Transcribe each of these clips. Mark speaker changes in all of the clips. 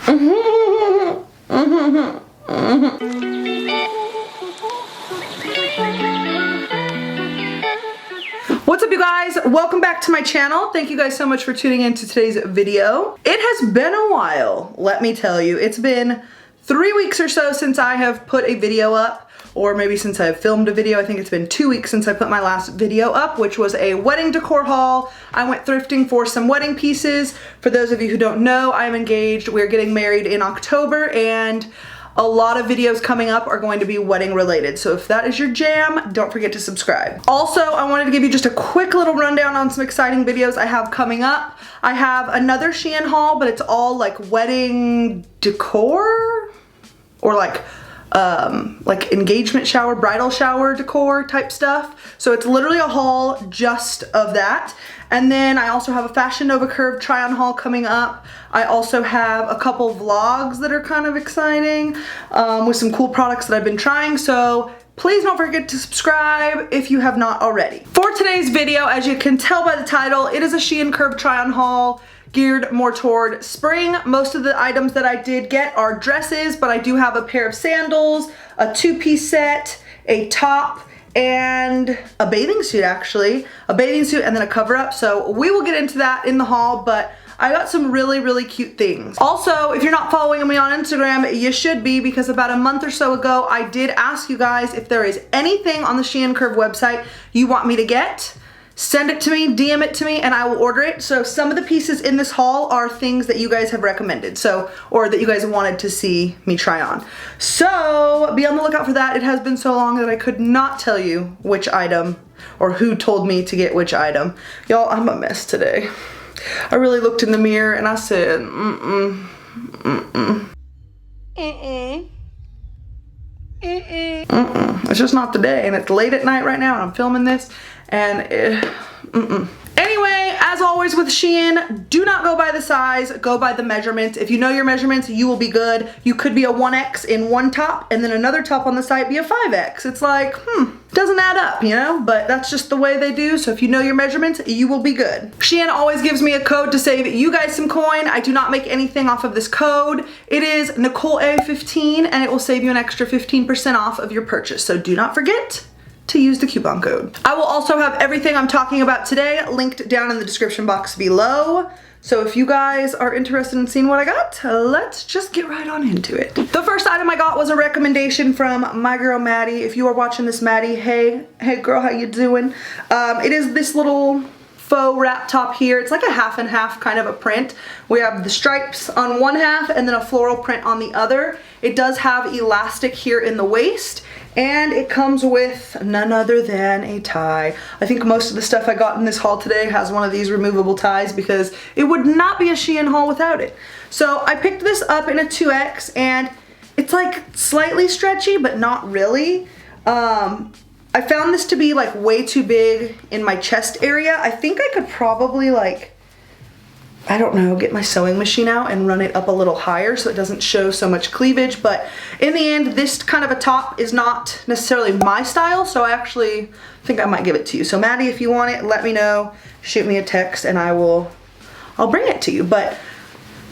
Speaker 1: What's up, you guys? Welcome back to my channel. Thank you guys so much for tuning in to today's video. It has been a while, let me tell you. It's been 3 weeks or so since I have put a video up, or maybe since I've filmed a video. I think it's been 2 weeks since I put my last video up, which was a wedding decor haul. I went thrifting for some wedding pieces. For those of you who don't know, I'm engaged. We're getting married in October, and a lot of videos coming up are going to be wedding related. So if that is your jam, don't forget to subscribe. Also, I wanted to give you just a quick little rundown on some exciting videos I have coming up. I have another SHEIN haul, but it's all like wedding decor, or like engagement shower, bridal shower decor type stuff. So it's literally a haul just of that. And then I also have a Fashion Nova Curve try on haul coming up. I also have a couple vlogs that are kind of exciting with some cool products that I've been trying. So please don't forget to subscribe if you have not already. For today's video, as you can tell by the title, it is a SHEIN Curve try on haul geared more toward spring. Most of the items that I did get are dresses, but I do have a pair of sandals, a 2-piece set, a top, and a bathing suit, actually. A bathing suit and then a cover up. So we will get into that in the haul, but I got some really, really cute things. Also, if you're not following me on Instagram, you should be, because about a month or so ago, I did ask you guys if there is anything on the SHEIN Curve website you want me to get. Send it to me, DM it to me, and I will order it. So some of the pieces in this haul are things that you guys have recommended, so, or that you guys wanted to see me try on. So be on the lookout for that. It has been so long that I could not tell you which item or who told me to get which item. Y'all, I'm a mess today. I really looked in the mirror and I said, It's just not the day, and it's late at night right now, and I'm filming this, and Anyway, as always with SHEIN, do not go by the size, go by the measurements. If you know your measurements, you will be good. You could be a 1X in one top, and then another top on the side be a 5X. It's like, doesn't add up, you know? But that's just the way they do, so if you know your measurements, you will be good. SHEIN always gives me a code to save you guys some coin. I do not make anything off of this code. It is NicoleA15, and it will save you an extra 15% off of your purchase, so do not forget to use the coupon code. I will also have everything I'm talking about today linked down in the description box below. So if you guys are interested in seeing what I got, let's just get right on into it. The first item I got was a recommendation from my girl Maddie. If you are watching this, Maddie, hey girl, how you doing? It is this little faux wrap top here. It's like a half and half kind of a print. We have the stripes on one half and then a floral print on the other. It does have elastic here in the waist, and it comes with none other than a tie. I think most of the stuff I got in this haul today has one of these removable ties, because it would not be a SHEIN haul without it. So I picked this up in a 2X, and it's like slightly stretchy, but not really. I found this to be like way too big in my chest area. I think I could probably, like, I don't know, get my sewing machine out and run it up a little higher so it doesn't show so much cleavage. But in the end, this kind of a top is not necessarily my style, so I actually think I might give it to you. So Maddie, if you want it, let me know, shoot me a text, and I'll bring it to you. But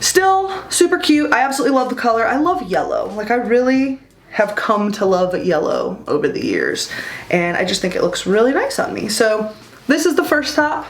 Speaker 1: still super cute. I absolutely love the color. I love yellow. Like, I really have come to love yellow over the years, and I just think it looks really nice on me. So this is the first top.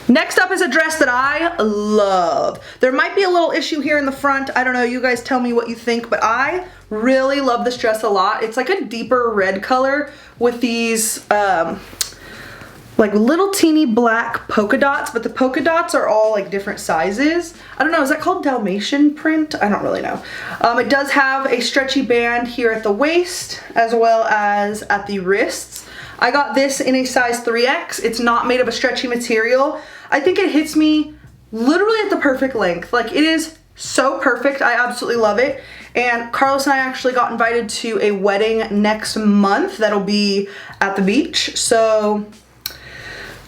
Speaker 1: Next up is a dress that I love. There might be a little issue here in the front. I don't know, you guys tell me what you think, but I really love this dress a lot. It's like a deeper red color with these like little teeny black polka dots, but the polka dots are all like different sizes. I don't know, is that called Dalmatian print? I don't really know. It does have a stretchy band here at the waist as well as at the wrists. I got this in a size 3X. It's not made of a stretchy material. I think it hits me literally at the perfect length. Like, it is so perfect. I absolutely love it. And Carlos and I actually got invited to a wedding next month that'll be at the beach. So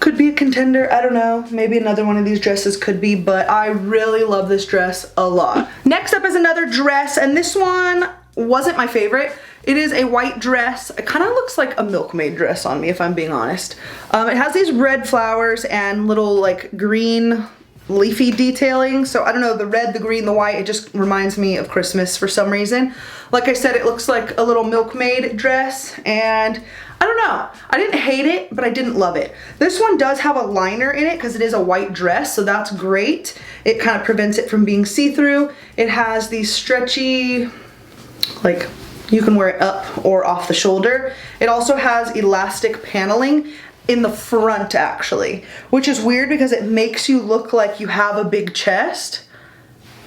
Speaker 1: could be a contender, I don't know. Maybe another one of these dresses could be, but I really love this dress a lot. Next up is another dress, and this one wasn't my favorite. It is a white dress. It kind of looks like a milkmaid dress on me, if I'm being honest. It has these red flowers and little like green leafy detailing. So I don't know, the red, the green, the white, it just reminds me of Christmas for some reason. Like I said, it looks like a little milkmaid dress, and I don't know, I didn't hate it, but I didn't love it. This one does have a liner in it because it is a white dress, so that's great. It kind of prevents it from being see-through. It has these stretchy, like, you can wear it up or off the shoulder. It also has elastic paneling in the front actually, which is weird because it makes you look like you have a big chest,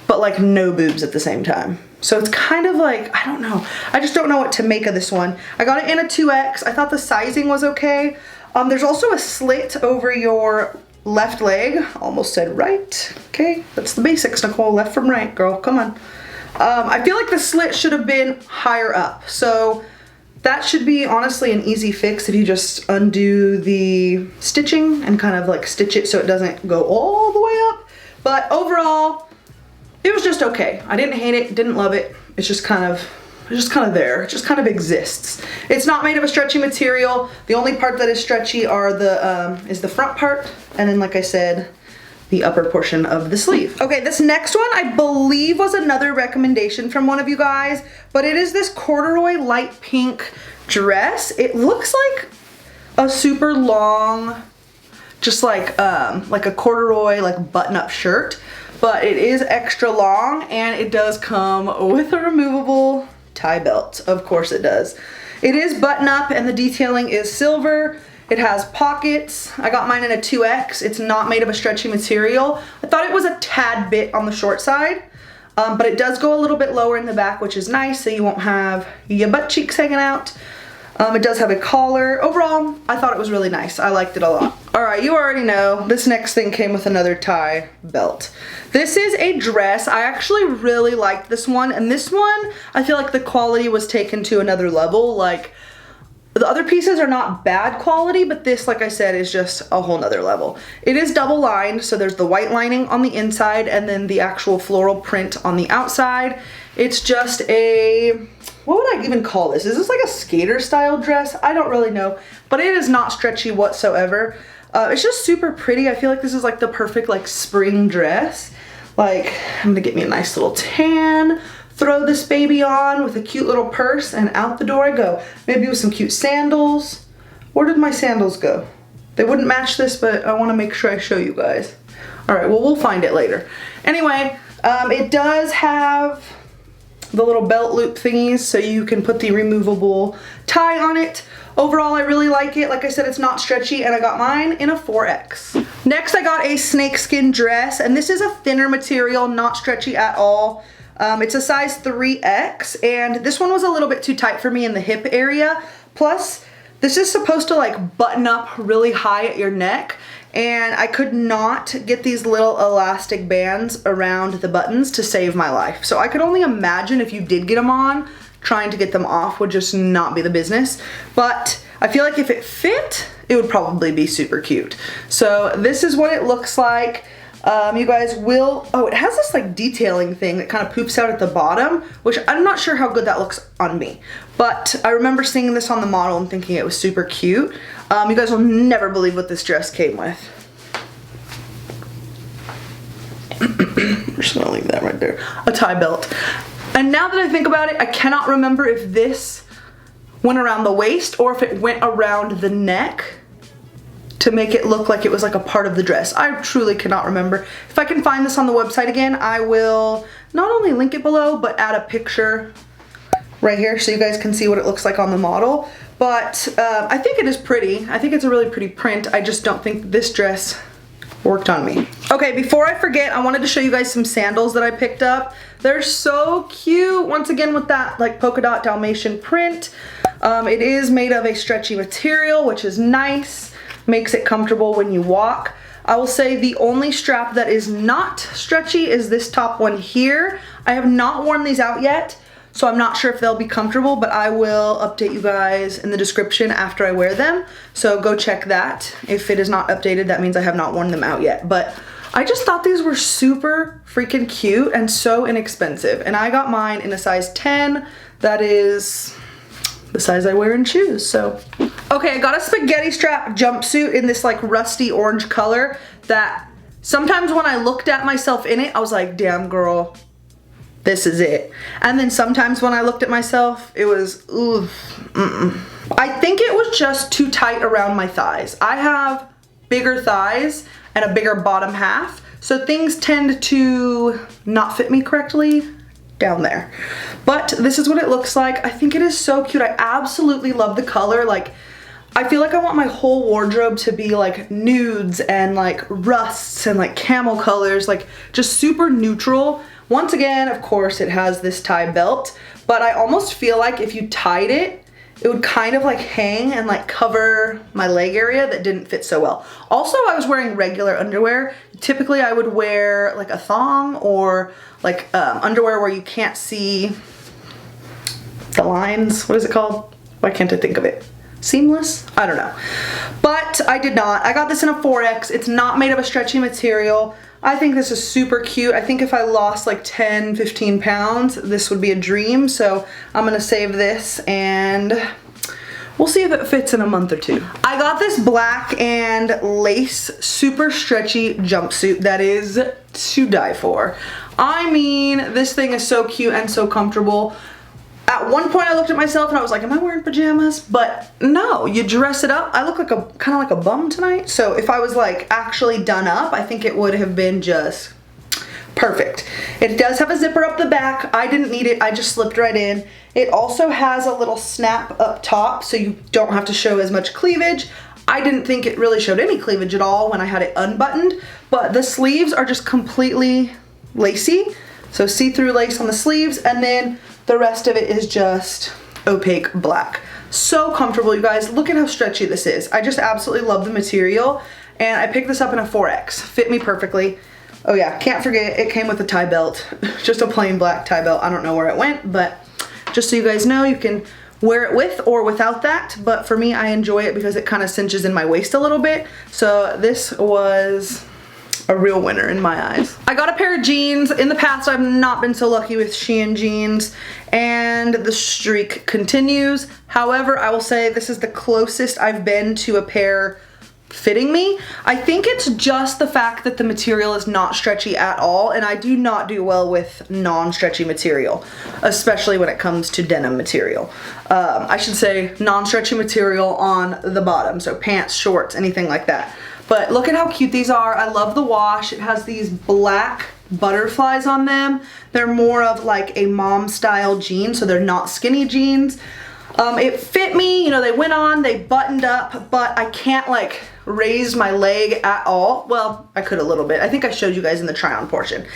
Speaker 1: but like no boobs at the same time. So it's kind of like, I don't know. I just don't know what to make of this one. I got it in a 2X. I thought the sizing was okay. There's also a slit over your left leg. Almost said right. Okay, that's the basics, Nicole. Left from right, girl, come on. I feel like the slit should have been higher up. So that should be honestly an easy fix if you just undo the stitching and kind of like stitch it so it doesn't go all the way up. But overall, it was just okay. I didn't hate it, didn't love it. It's just kind of there. It just kind of exists. It's not made of a stretchy material. The only part that is stretchy are is the front part, and then like I said, the upper portion of the sleeve. Okay, this next one I believe was another recommendation from one of you guys, but it is this corduroy light pink dress. It looks like a super long, just like a corduroy like button-up shirt, but it is extra long and it does come with a removable tie belt. Of course it does. It is button-up and the detailing is silver. It has pockets. I got mine in a 2X. It's not made of a stretchy material. I thought it was a tad bit on the short side, but it does go a little bit lower in the back, which is nice, so you won't have your butt cheeks hanging out. It does have a collar. Overall, I thought it was really nice. I liked it a lot. All right, you already know, this next thing came with another tie belt. This is a dress. I actually really liked this one, and this one, I feel like the quality was taken to another level. Like, the other pieces are not bad quality, but this, like I said, is just a whole nother level. It is double lined, so there's the white lining on the inside and then the actual floral print on the outside. It's just a, what would I even call this? Is this like a skater style dress? I don't really know, but it is not stretchy whatsoever. It's just super pretty. I feel like this is like the perfect like spring dress. Like, I'm gonna get me a nice little tan, throw this baby on with a cute little purse, and out the door I go. Maybe with some cute sandals. Where did my sandals go? They wouldn't match this, but I wanna make sure I show you guys. All right, well, we'll find it later. Anyway, it does have the little belt loop thingies so you can put the removable tie on it. Overall, I really like it. Like I said, it's not stretchy, and I got mine in a 4X. Next, I got a snakeskin dress, and this is a thinner material, not stretchy at all. It's a size 3X, and this one was a little bit too tight for me in the hip area. Plus, this is supposed to like button up really high at your neck, and I could not get these little elastic bands around the buttons to save my life. So I could only imagine if you did get them on, trying to get them off would just not be the business. But I feel like if it fit, it would probably be super cute. So this is what it looks like. You guys will, oh, it has this like detailing thing that kind of poops out at the bottom, which I'm not sure how good that looks on me. But I remember seeing this on the model and thinking it was super cute. You guys will never believe what this dress came with. I'm just gonna leave that right there. A tie belt. And now that I think about it, I cannot remember if this went around the waist or if it went around the neck to make it look like it was like a part of the dress. I truly cannot remember. If I can find this on the website again, I will not only link it below, but add a picture right here so you guys can see what it looks like on the model. But I think it is pretty. I think it's a really pretty print. I just don't think this dress worked on me. Okay, before I forget, I wanted to show you guys some sandals that I picked up. They're so cute. Once again, with that like polka dot Dalmatian print. It is made of a stretchy material, which is nice. Makes it comfortable when you walk. I will say the only strap that is not stretchy is this top one here. I have not worn these out yet, so I'm not sure if they'll be comfortable, but I will update you guys in the description after I wear them. So go check that. If it is not updated, that means I have not worn them out yet. But I just thought these were super freaking cute and so inexpensive. And I got mine in a size 10. That is the size I wear in shoes, so. Okay, I got a spaghetti strap jumpsuit in this like rusty orange color that Sometimes when I looked at myself in it, I was like, damn girl, this is it. And then sometimes when I looked at myself, it was, ooh, I think it was just too tight around my thighs. I have bigger thighs and a bigger bottom half, so things tend to not fit me correctly down there. But this is what it looks like. I think it is so cute. I absolutely love the color. Like, I feel like I want my whole wardrobe to be like nudes and like rusts and like camel colors, like just super neutral. Once again, of course, it has this tie belt, but I almost feel like if you tied it, it would kind of like hang and like cover my leg area that didn't fit so well. Also, I was wearing regular underwear. Typically, I would wear like a thong or like underwear where you can't see the lines. What is it called? Why can't I think of it? Seamless? I don't know. But I did not. I got this in a 4X. It's not made of a stretchy material. I think this is super cute. I think if I lost like 10, 15 pounds, this would be a dream. So I'm gonna save this and we'll see if it fits in a month or two. I got this black and lace super stretchy jumpsuit that is to die for. I mean, this thing is so cute and so comfortable. At one point I looked at myself and I was like, am I wearing pajamas? But no, you dress it up. I look like kind of like a bum tonight. So if I was like actually done up, I think it would have been just perfect. It does have a zipper up the back. I didn't need it. I just slipped right in. It also has a little snap up top so you don't have to show as much cleavage. I didn't think it really showed any cleavage at all when I had it unbuttoned, but the sleeves are just completely lacy. So see-through lace on the sleeves, and then the rest of it is just opaque black. So comfortable, you guys. Look at how stretchy this is. I just absolutely love the material, and I picked this up in a 4X. Fit me perfectly. Oh yeah, can't forget, it came with a tie belt. Just a plain black tie belt. I don't know where it went, but just so you guys know, you can wear it with or without that, but for me, I enjoy it because it kind of cinches in my waist a little bit. So this was a real winner in my eyes. I got a pair of jeans. In the past, I've not been so lucky with SHEIN jeans, and the streak continues. However, I will say this is the closest I've been to a pair fitting me. I think it's just the fact that the material is not stretchy at all, and I do not do well with non-stretchy material, especially when it comes to denim material. I should say non-stretchy material on the bottom, so pants, shorts, anything like that. But look at how cute these are. I love the wash. It has these black butterflies on them. They're more of like a mom style jean, so they're not skinny jeans. It fit me, you know, they went on, they buttoned up, but I can't like raise my leg at all. Well, I could a little bit. I think I showed you guys in the try on portion.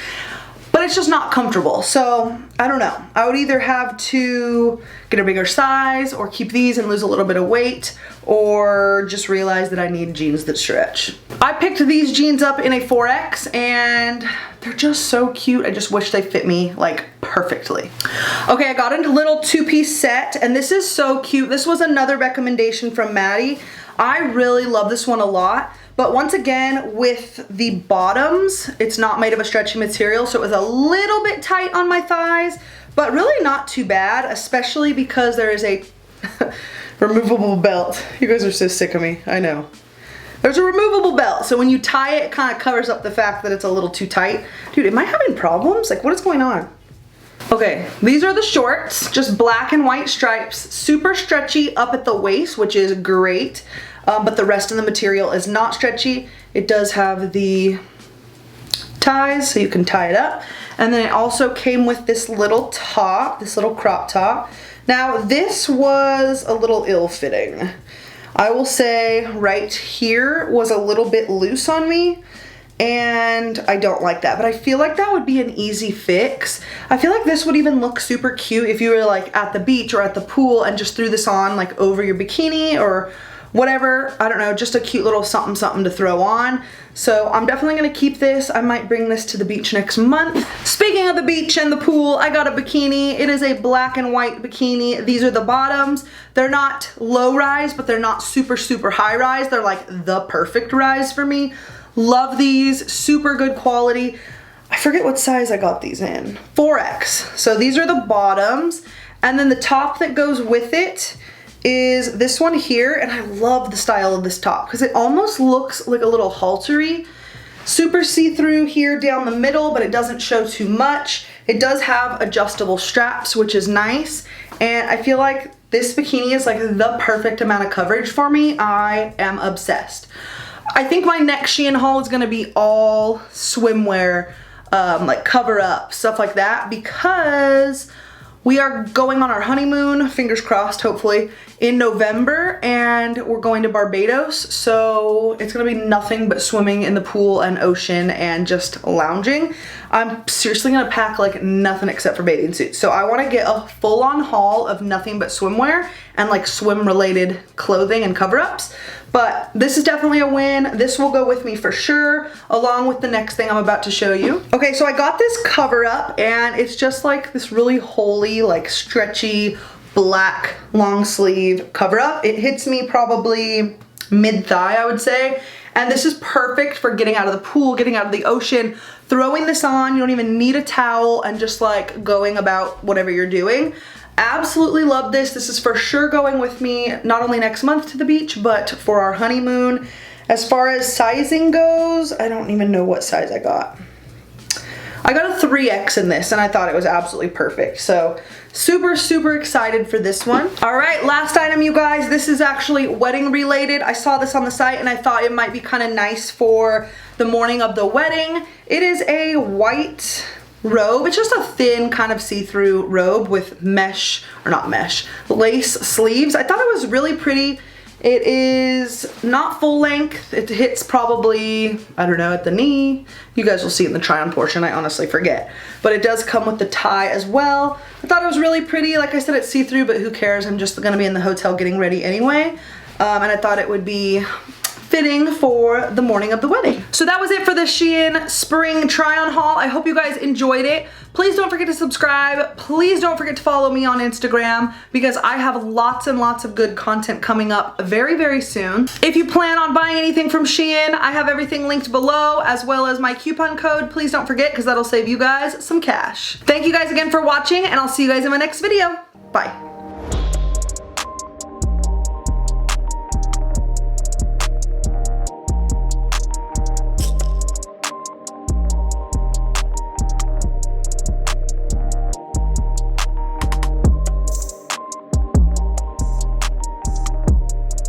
Speaker 1: But it's just not comfortable, so I don't know. I would either have to get a bigger size or keep these and lose a little bit of weight, or just realize that I need jeans that stretch. I picked these jeans up in a 4X and they're just so cute. I just wish they fit me like perfectly. Okay, I got a little two-piece set and this is so cute. This was another recommendation from Maddie. I really love this one a lot. But once again, with the bottoms, it's not made of a stretchy material, so it was a little bit tight on my thighs, but really not too bad, especially because there is a removable belt. You guys are so sick of me, I know. There's a removable belt, so when you tie it, it kind of covers up the fact that it's a little too tight. Dude, am I having problems? Like, what is going on? Okay, these are the shorts, just black and white stripes, super stretchy up at the waist, which is great. But the rest of the material is not stretchy. It does have the ties, so you can tie it up. And then it also came with this little top, this little crop top. Now, this was a little ill-fitting. I will say right here was a little bit loose on me, and I don't like that. But I feel like that would be an easy fix. I feel like this would even look super cute if you were like at the beach or at the pool and just threw this on like over your bikini or whatever. I don't know, just a cute little something something to throw on. So I'm definitely gonna keep this. I might bring this to the beach next month. Speaking of the beach and the pool, I got a bikini. It is a black and white bikini. These are the bottoms. They're not low rise, but they're not super, super high rise. They're like the perfect rise for me. Love these, super good quality. I forget what size I got these in. 4X. So these are the bottoms. And then the top that goes with it is this one here, and I love the style of this top because it almost looks like a little haltery. Super see-through here down the middle, but it doesn't show too much. It does have adjustable straps, which is nice. And I feel like this bikini is like the perfect amount of coverage for me. I am obsessed. I think my next Shein haul is gonna be all swimwear, like cover up, stuff like that, because we are going on our honeymoon, fingers crossed, hopefully, in November, and we're going to Barbados, so it's gonna be nothing but swimming in the pool and ocean and just lounging. I'm seriously gonna pack like nothing except for bathing suits. So I wanna get a full-on haul of nothing but swimwear and like swim-related clothing and cover-ups. But this is definitely a win. This will go with me for sure, along with the next thing I'm about to show you. Okay, so I got this cover up and it's just like this really holey, like stretchy, black long sleeve cover up. It hits me probably mid-thigh, I would say. And this is perfect for getting out of the pool, getting out of the ocean, throwing this on. You don't even need a towel and just like going about whatever you're doing. Absolutely love this. This is for sure going with me not only next month to the beach, but for our honeymoon. As far as sizing goes, I don't even know what size I got. I got a 3X in this and I thought it was absolutely perfect. So super, super excited for this one. All right, last item, you guys. This is actually wedding related. I saw this on the site and I thought it might be kind of nice for the morning of the wedding. It is a white robe. It's just a thin kind of see-through robe with mesh, or not mesh, lace sleeves. I thought it was really pretty. It is not full length. It hits probably, I don't know, at the knee. You guys will see it in the try on portion. I honestly forget. But it does come with the tie as well. I thought it was really pretty. Like I said, it's see-through, but who cares? I'm just gonna be in the hotel getting ready anyway. And I thought it would be fitting for the morning of the wedding. So that was it for the Shein spring try on haul. I hope you guys enjoyed it. Please don't forget to subscribe. Please don't forget to follow me on Instagram because I have lots and lots of good content coming up very, very soon. If you plan on buying anything from Shein, I have everything linked below as well as my coupon code. Please don't forget because that'll save you guys some cash. Thank you guys again for watching and I'll see you guys in my next video. Bye.